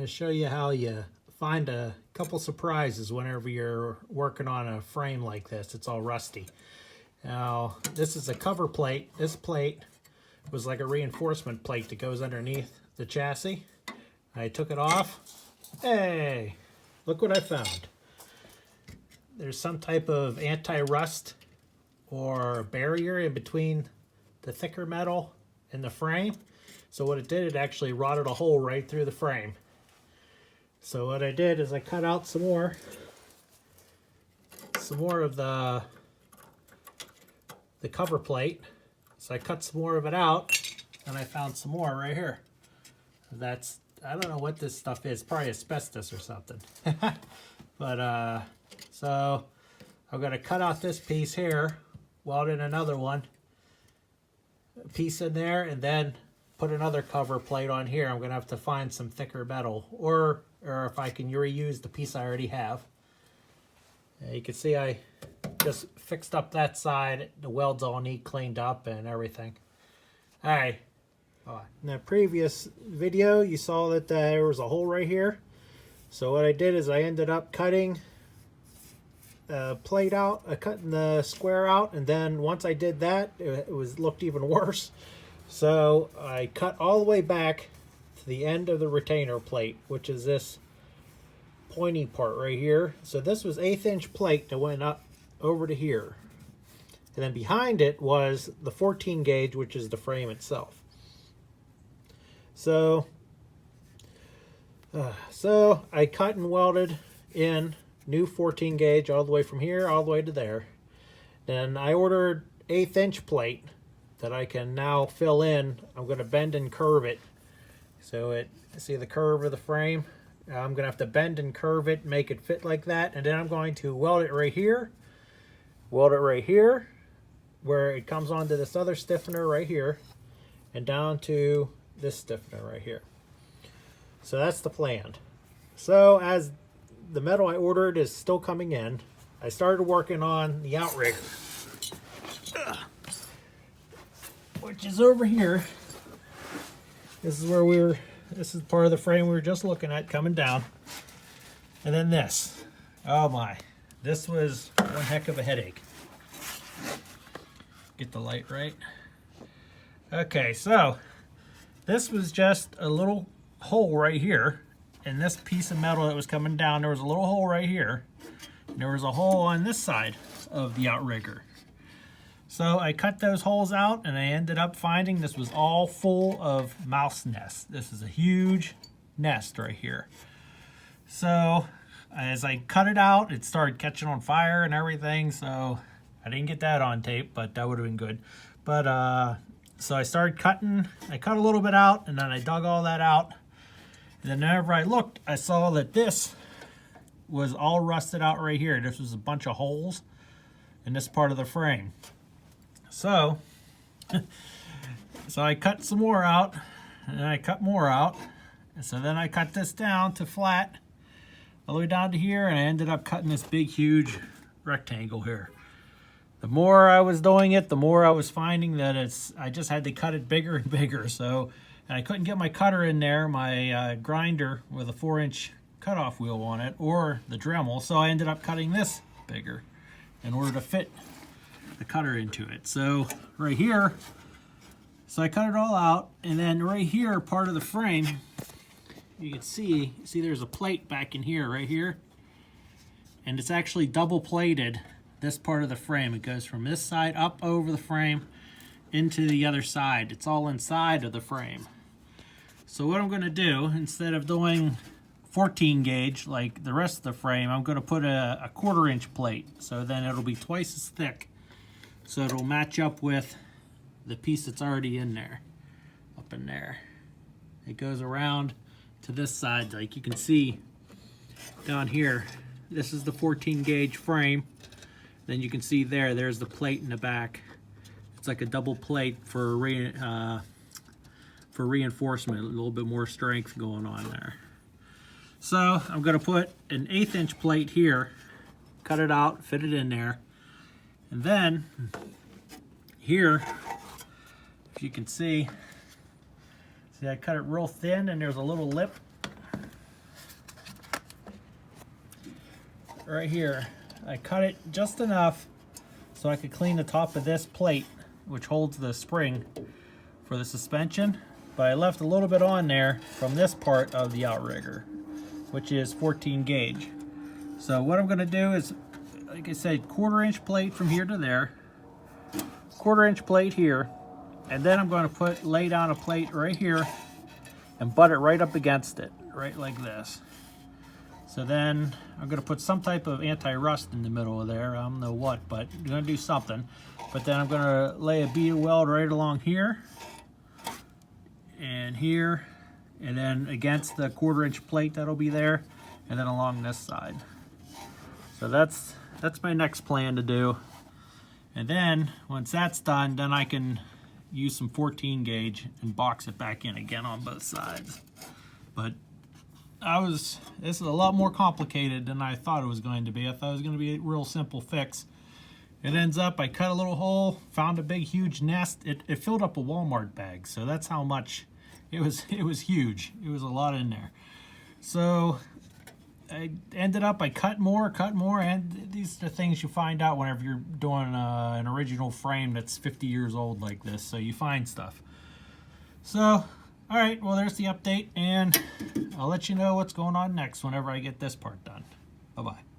to show you how you find a couple surprises whenever you're working on a frame like this. It's all rusty. Now, this is a cover plate. This plate was like a reinforcement plate that goes underneath the chassis. I took it off. Hey, look what I found. There's some type of anti-rust or barrier in between the thicker metal and the frame. So what it did, it actually rotted a hole right through the frame. So what I did is I cut out some more of the cover plate. So I cut some more of it out, and I found some more right here. That's, I don't know what this stuff is, probably asbestos or something. But so I'm gonna cut out this piece here, weld in another one, piece in there, and then put another cover plate on here. I'm gonna have to find some thicker metal, or if I can reuse the piece I already have. You can see I just fixed up that side. The welds all need cleaned up and everything. All right. In the previous video, you saw that there was a hole right here. So what I did is I ended up cutting the plate out, cutting the square out, and then once I did that, it looked even worse. So I cut all the way back to the end of the retainer plate, which is this pointy part right here. So this was 1/8 inch plate that went up over to here. And then behind it was the 14 gauge, which is the frame itself. So I cut and welded in new 14 gauge all the way from here all the way to there. Then I ordered 1/8 inch plate that I can now fill in. I'm going to bend and curve it. So see the curve of the frame? I'm going to have to bend and curve it, make it fit like that. And then I'm going to weld it right here, where it comes onto this other stiffener right here, and down to this stiffener right here. So that's the plan. So as the metal I ordered is still coming in, I started working on the outrigger, which is over here. This is part of the frame we were just looking at coming down. And then this. Oh my, this was one heck of a headache. Get the light right. Okay, so this was just a little hole right here. And this piece of metal that was coming down, there was a little hole right here. And there was a hole on this side of the outrigger. So I cut those holes out, and I ended up finding this was all full of mouse nests. This is a huge nest right here. So as I cut it out, it started catching on fire and everything. So I didn't get that on tape, but that would have been good. But so I started cutting. I cut a little bit out, and then I dug all that out. And then whenever I looked, I saw that this was all rusted out right here. This was a bunch of holes in this part of the frame. So I cut some more out, and then I cut more out. And so then I cut this down to flat, all the way down to here, and I ended up cutting this big, huge rectangle here. The more I was doing it, the more I was finding that I just had to cut it bigger and bigger. So, and I couldn't get my cutter in there, my grinder with a 4-inch cutoff wheel on it, or the Dremel. So I ended up cutting this bigger in order to fit the cutter into it. So right here, so I cut it all out, and then right here, part of the frame, you can see there's a plate back in here, right here, and it's actually double plated. This part of the frame, it goes from this side up over the frame into the other side. It's all inside of the frame. So what I'm going to do, instead of doing 14 gauge like the rest of the frame, I'm going to put a 1/4 inch plate, so then it'll be twice as thick. So it'll match up with the piece that's already in there, up in there. It goes around to this side, like you can see down here. This is the 14 gauge frame. Then you can see there's the plate in the back. It's like a double plate for reinforcement, a little bit more strength going on there. So I'm going to put an 1/8 inch plate here, cut it out, fit it in there. And then here, if you can see I cut it real thin, and there's a little lip right here, I cut it just enough so I could clean the top of this plate, which holds the spring for the suspension. But I left a little bit on there from this part of the outrigger, which is 14 gauge. So what I'm going to do is, like I said, 1/4 inch plate from here to there, 1/4 inch plate here, and then I'm going to lay down a plate right here and butt it right up against it, right like this. So then I'm going to put some type of anti-rust in the middle of there. I don't know what, but I'm going to do something. But then I'm going to lay a bead of weld right along here and here, and then against the 1/4 inch plate that'll be there, and then along this side. So that's my next plan to do. And then once that's done, then I can use some 14 gauge and box it back in again on both sides. But this is a lot more complicated than I thought it was going to be. I thought it was going to be a real simple fix. It ends up, I cut a little hole, found a big huge nest. It filled up a Walmart bag, so that's how much it was huge. It was a lot in there. So I ended up, I cut more, and these are the things you find out whenever you're doing an original frame that's 50 years old like this, so you find stuff. So, all right, well, there's the update, and I'll let you know what's going on next whenever I get this part done. Bye-bye.